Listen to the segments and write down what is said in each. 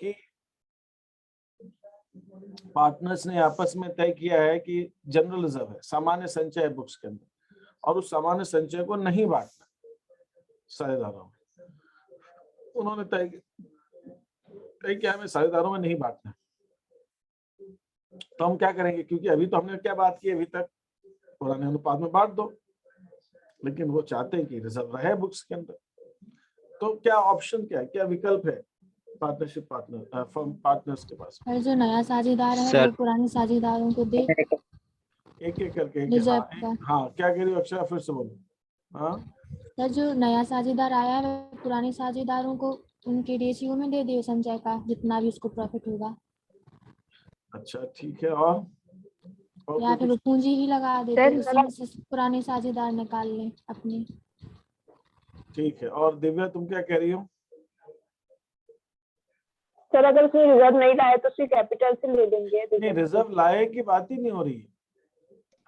कि पार्टनर्स ने आपस में तय किया है कि जनरल रिजर्व है, सामान्य संचय है बुक्स के अंदर, और उस सामान्य संचय को नहीं बांटना साझेदारों में। उन्होंने तय किया हमें साझेदारों में नहीं बांटना। तो हम क्या करेंगे, क्योंकि अभी तो हमने क्या बात की अभी तक, पुराने अनुपात में बांट दो, लेकिन वो चाहते हैं कि रिजर्व रहे बुक्स के अंदर। तो क्या ऑप्शन क्या है, क्या विकल्प है पार्टनरशिप पार्टनर फर्म पार्टनर्स के पास? और जो नया साझेदार है वो पुराने साझेदारों को दे एक एक करके। रिजर्व का। हाँ क्या कह रही हो अक्षरा, फिर से बोलो। हाँ सर, जो नया साझेदार आया है वो पुराने साझेदारों को उनके रेशियो में दे दे संचय का, जितना भी उसको प्रॉफिट होगा। अच्छा ठीक है, और या फिर वो पूंजी ही लगा दे तो उसी में से पुराने साझेदार निकाल लें अपने। ठीक है, और दिव्या तुम क्या कह रही हो? सर अगर उसने रिजर्व नहीं लाया तो उसकी कैपिटल से ले लेंगे। नहीं, रिजर्व लाए की बात ही नहीं हो रही है,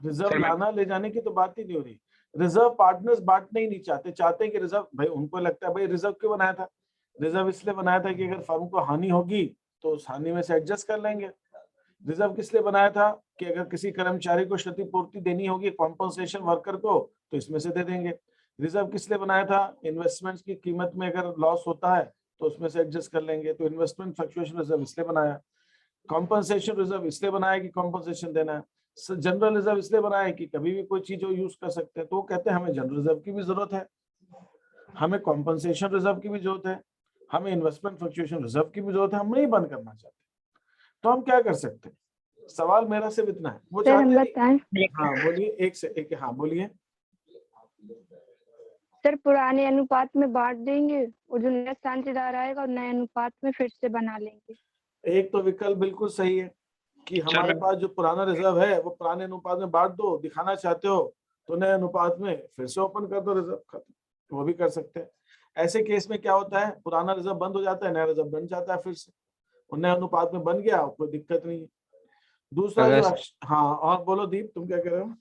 रिजर्व लाना ले जाने की तो बात ही नहीं हो रही। रिजर्व पार्टनर्स बांटना ही नहीं चाहते, चाहते हैं कि रिजर्व, भाई उनको लगता है भाई रिजर्व क्यों बनाया था, रिजर्व इसलिए बनाया था कि अगर फर्म को हानि होगी तो उस हानि में से एडजस्ट कर लेंगे। रिजर्व किस लिए बनाया था कि अगर किसी कर्मचारी को क्षतिपूर्ति देनी होगी, कॉम्पनसेशन वर्कर को, तो इसमें से दे देंगे। रिजर्व किस लिए बनाया था, इन्वेस्टमेंट्स की कीमत में अगर लॉस होता है तो उसमें से एडजस्ट कर लेंगे, तो इन्वेस्टमेंट फ्लक्चुएशन रिजर्व इसलिए बनाया। कॉम्पनसेशन रिजर्व इसलिए बनाया कि कॉम्पनसेशन देना है। जनरल रिजर्व इसलिए बनाया कि कभी भी कोई चीज यूज कर सकते हैं। तो वो कहते हैं हमें जनरल रिजर्व की भी जरूरत है, हमें कॉम्पनसेशन रिजर्व की भी जरूरत है, हमें इन्वेस्टमेंट फ्लक्चुएशन रिजर्व की भी जरूरत है, हम नहीं बंद करना चाहते। तो हम क्या कर सकते हैं, सवाल मेरा सिर्फ इतना है, वो चाहते हैं। हाँ बोलिए, एक से एक। हाँ बोलिए सर। पुराने अनुपात में बांट देंगे और जो नया साझेदार आएगा और नए अनुपात में फिर से बना लेंगे। एक तो विकल्प बिल्कुल सही है कि हमारे पास जो पुराना रिजर्व है वो पुराने अनुपात में बांट दो, दिखाना चाहते हो तो नए अनुपात में फिर से ओपन कर दो रिजर्व खाता, वो भी कर सकते हैं। ऐसे केस में क्या होता है, पुराना रिजर्व बंद हो जाता है, नया रिजर्व बन जाता है फिर से, और नए अनुपात में बन गया, कोई दिक्कत नहीं है। दूसरा जो हाँ, और बोलो दीप, तुम क्या कह रहे हो?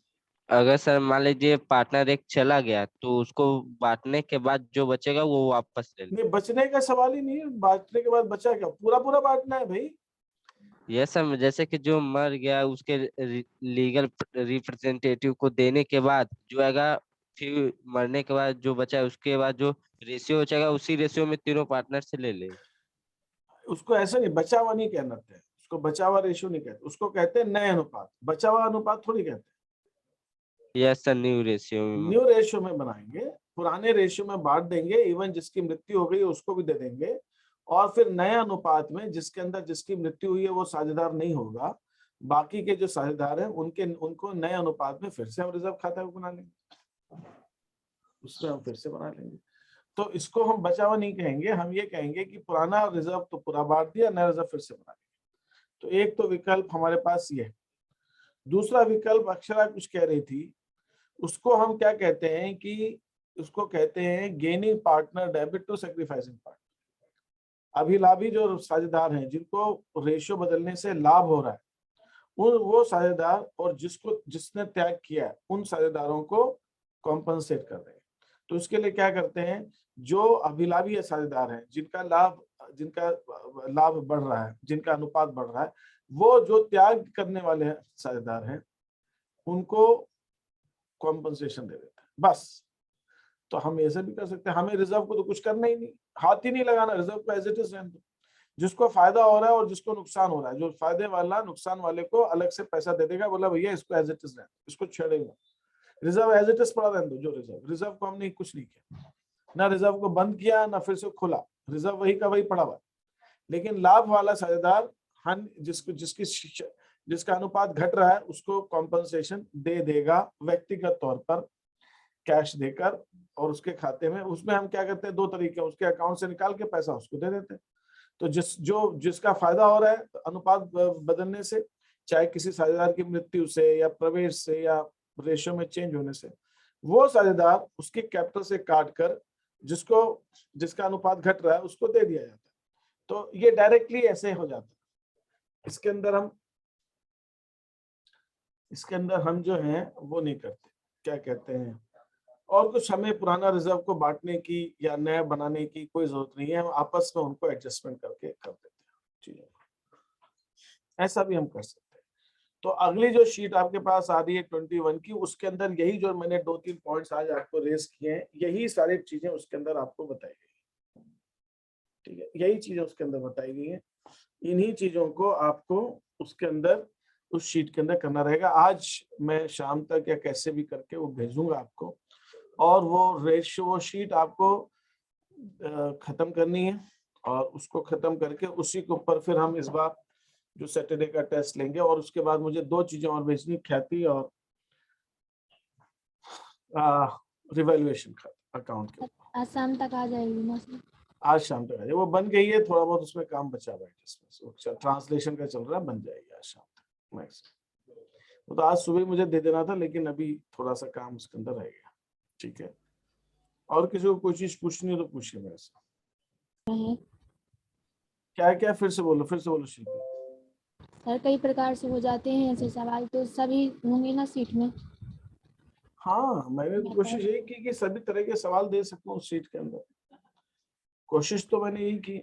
अगर सर मान लीजिए पार्टनर एक चला गया तो उसको बांटने के बाद जो बचेगा वो वापस ले ले। नहीं, बचने का सवाल ही नहीं है, बांटने के बाद बचा क्या, पूरा पूरा बांटना है भाई। ये सर जैसे कि जो मर गया उसके लीगल रिप्रेजेंटेटिव को देने के बाद जो आएगा, फिर मरने के बाद जो बचा है उसके बाद जो रेशियो बचेगा उसी रेशियो में तीनों पार्टनर से ले ले। उसको ऐसा नहीं, बचा हुआ नहीं कहना है, उसको बचा हुआ रेशियो नहीं कहते, उसको कहते हैं नए अनुपात, बचा हुआ अनुपात थोड़ी कहते हैं। यस सर, न्यू रेशियो में। न्यू रेशियो में बनाएंगे, पुराने रेशियो में बांट देंगे, इवन जिसकी मृत्यु हो गई उसको भी दे देंगे, और फिर नए अनुपात में जिसके अंदर जिसकी मृत्यु हुई है वो साझेदार नहीं होगा, बाकी के जो साझेदार हैं उनको नए अनुपात में फिर से हम रिजर्व खाता बना लेंगे, उसमें हम फिर से बना लेंगे। तो इसको हम बचा हुआ नहीं कहेंगे, हम ये कहेंगे कि पुराना रिजर्व तो पूरा बांट दिया, नया रिजर्व फिर से बना लिया। तो एक तो विकल्प हमारे पास ये है। दूसरा विकल्प अक्षरा कुछ कह रही थी, उसको हम क्या कहते हैं कि उसको कहते हैं gaining partner debit to sacrificing partner. अभिलाभी जो साझेदार हैं जिनको रेशियो बदलने से लाभ हो रहा है, वो साझेदार और जिसने त्याग किया है उन साझेदारों को कॉम्पनसेट कर रहे हैं। तो उसके लिए क्या करते हैं, जो अभिलाभी साझेदार हैं जिनका लाभ बढ़ रहा है, जिनका अनुपात बढ़ रहा है, वो जो त्याग करने वाले साझेदार हैं उनको कॉम्पनसेशन दे देते हैं बस। तो हम ऐसे भी कर सकते हैं, हमें रिजर्व को तो कुछ करना ही नहीं, हाथ ही नहीं लगाना, रिजर्व को एज इट इज रहने दो। जिसको फायदा हो रहा है और जिसको नुकसान हो रहा है, जो फायदे वाला नुकसान वाले को अलग से पैसा दे देगा, बोला भैया इसको एज इट इज रहने, इसको छेड़ेगा, रिजर्व एज इट इज पड़ा रहने दो। जो रिजर्व को हमने कुछ नहीं किया, ना रिजर्व को बंद किया ना फिर से खोला, रिजर्व वही का वही पड़ा हुआ। लेकिन लाभ वाला साझेदार जिसका अनुपात घट रहा है उसको कॉम्पनसेशन दे देगा व्यक्तिगत तौर पर कैश देकर, और उसके खाते में, उसमें हम क्या करते हैं, दो तरीके, उसके अकाउंट से निकाल के पैसा उसको दे देते हैं। तो जिसका फायदा हो रहा है अनुपात बदलने से, चाहे किसी साझेदार की मृत्यु से या प्रवेश से या रेशियो में चेंज होने से, वो साझेदार उसके कैपिटल से काट कर जिसका अनुपात घट रहा है उसको दे दिया जाता है। तो ये डायरेक्टली ऐसे हो जाता है। इसके अंदर हम जो है वो नहीं करते, क्या कहते हैं, और कुछ हमें पुराना रिजर्व को बांटने की या नया बनाने की कोई जरूरत नहीं है, हम आपस में उनको एडजस्टमेंट करके कर देते हैं। ऐसा भी हम कर सकते हैं। तो अगली जो शीट आपके पास आ रही है 21 की, उसके अंदर यही जो मैंने 2-3 पॉइंट्स आज आपको रेस किए हैं, यही सारी चीजें उसके अंदर आपको बताई गई। ठीक है, यही चीजें उसके अंदर बताई गई हैं। इन्हीं चीजों को आपको उसके अंदर उस शीट के अंदर करना रहेगा। आज मैं शाम तक या कैसे भी करके वो भेजूंगा आपको, और वो रेशियो वो शीट आपको खत्म करनी है, और उसको खत्म करके उसी के ऊपर फिर हम इस बार जो सैटरडे का टेस्ट लेंगे। और उसके बाद मुझे 2 चीजें और भेजनी, ख्याति और रिवैल्यूएशन खाता अकाउंट के ऊपर। आज शाम तक आ जाएगी ना सर? आज शाम तक आ जाए, वो बन गई है, थोड़ा बहुत उसमें काम बचा हुआ है जिसमें ट्रांसलेशन का चल रहा है, बन जाएगी आज शाम तक मैक्स। वो तो आज सुबह मुझे दे देना था, लेकिन अभी थोड़ा सा काम उसके अंदर रह गया। ठीक है, और किसी को कोई चीज पूछनी हो तो पूछिए मेरे से। क्या क्या फिर से बोलो शिल्पी। सर कई प्रकार से हो जाते हैं ऐसे सवाल, तो सभी होंगे ना सीट में? हाँ, मैंने तो कोशिश यही की कि सभी तरह के सवाल दे सकूं उस सीट के अंदर, कोशिश तो मैंने यही की।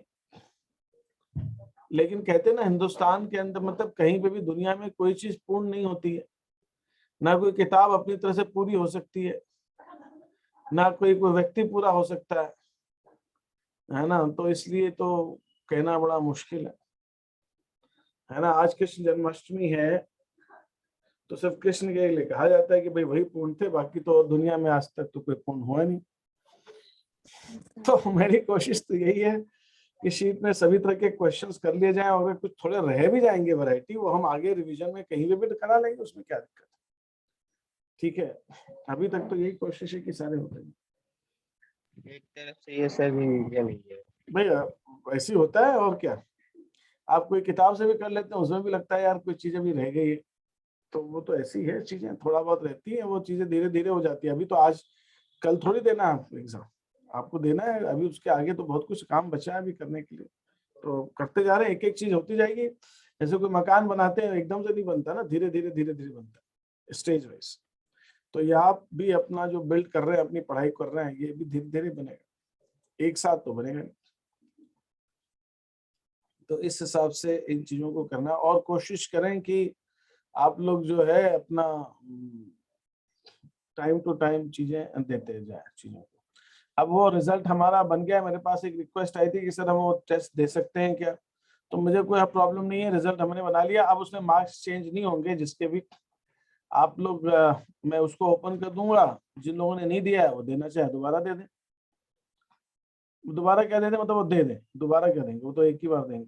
लेकिन कहते हैं ना, हिंदुस्तान के अंदर मतलब कहीं पे भी दुनिया में कोई चीज पूर्ण नहीं होती है, ना कोई किताब अपनी तरह से पूरी हो सकती है, ना कोई व्यक्ति पूरा हो सकता है ना। तो इसलिए तो कहना बड़ा मुश्किल है ना। आज कृष्ण जन्माष्टमी है तो सिर्फ कृष्ण के लिए कहा जाता है कि भाई वही पूर्ण थे, बाकी तो दुनिया में आज तक तो कोई पूर्ण हुआ नहीं। तो मेरी कोशिश तो यही है कि शीट में सभी तरह के क्वेश्चंस कर लिए जाएं, और अगर कुछ थोड़े रह भी जाएंगे वैरायटी, वो हम आगे रिवीजन में कहीं भी करा लेंगे, उसमें क्या दिक्कत है। ठीक है, अभी तक तो यही कोशिश है कि सारे हो जाएंगे। एक तरफ से ये सर रिवीजन ही है भाई, ऐसे होता है और क्या। आप कोई किताब से भी कर लेते हैं, उसमें भी लगता है यार कुछ चीजें भी रह गई है, तो वो तो ऐसी है, चीजें थोड़ा बहुत रहती है, वो चीजें धीरे धीरे हो जाती है। अभी तो आज कल थोड़ी देना है आपको एग्जाम, आपको देना है अभी, उसके आगे तो बहुत कुछ काम बचा है अभी करने के लिए। तो करते जा रहे हैं, एक एक चीज होती जाएगी। जैसे कोई मकान बनाते हैं, एकदम से नहीं बनता ना, धीरे धीरे बनता है, स्टेज वाइज। तो ये आप भी अपना जो बिल्ड कर रहे हैं, अपनी पढ़ाई कर रहे हैं, ये भी धीरे धीरे बनेगा, एक साथ तो बनेगा नहीं। तो इस हिसाब से इन चीजों को करना, और कोशिश करें कि आप लोग जो है अपना टाइम टू टाइम चीजें देते जाए चीजों को। अब वो रिजल्ट हमारा बन गया, मेरे पास एक रिक्वेस्ट आई थी कि सर हम वो टेस्ट दे सकते हैं क्या, तो मुझे कोई प्रॉब्लम नहीं है, रिजल्ट हमने बना लिया। अब उसमें मार्क्स चेंज नहीं होंगे जिसके भी आप लोग, मैं उसको ओपन कर दूंगा, जिन लोगों ने नहीं दिया है वो देना चाहे दोबारा दे दें। दोबारा क्या दे दें मतलब वो दे दें, दोबारा क्या देंगे, वो तो एक ही बार देंगे,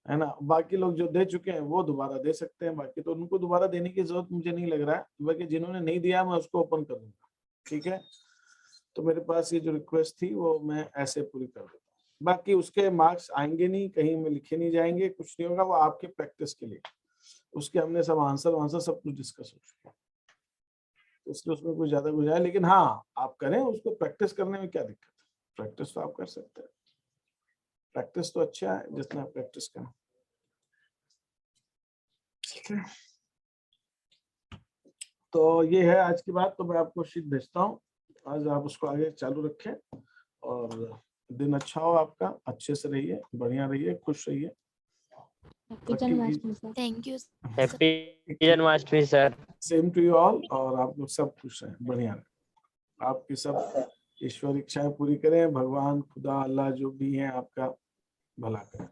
है ना। बाकी लोग जो दे चुके हैं वो दोबारा दे सकते हैं, बाकी तो उनको दोबारा देने की जरूरत मुझे नहीं लग रहा है, बाकी जिन्होंने नहीं दिया मैं उसको ओपन कर दूंगा। ठीक है, तो मेरे पास ये जो रिक्वेस्ट थी वो मैं ऐसे पूरी कर देता हूँ। बाकी उसके मार्क्स आएंगे नहीं, कहीं में लिखे नहीं जाएंगे, कुछ नहीं होगा, वो आपके प्रैक्टिस के लिए। उसके हमने सब आंसर सब कुछ डिस्कस हो चुका है, तो इसलिए उसमें कुछ ज्यादा कुछ है। लेकिन हाँ, आप करें उसको, प्रैक्टिस करने में क्या दिक्कत है, प्रैक्टिस तो आप कर सकते हैं, प्रैक्टिस तो अच्छा है जितना प्रैक्टिस करें। ठीक है, तो ये है आज की बात। तो मैं आपको शीट भेजता हूँ, आज आप उसको आगे चालू रखें, और दिन अच्छा हो आपका, अच्छे से रहिए, बढ़िया रहिए, खुश रहिए। Thank you. Happy Janmashtami sir. Same to you all, और आप लोग सब खुश हैं, बढ़िया रहें, आपकी सब ईश्वर इच्छाएं पूरी करें, भगवान खुदा अल्लाह जो भी हैं आपका भला करें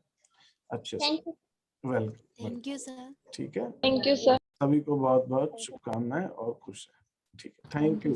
अच्छे से। वेलकम। Thank you sir. ठीक है, थैंक यू सर। सभी को बहुत बहुत शुभकामनाएं और खुश रहें। ठीक है, थैंक यू।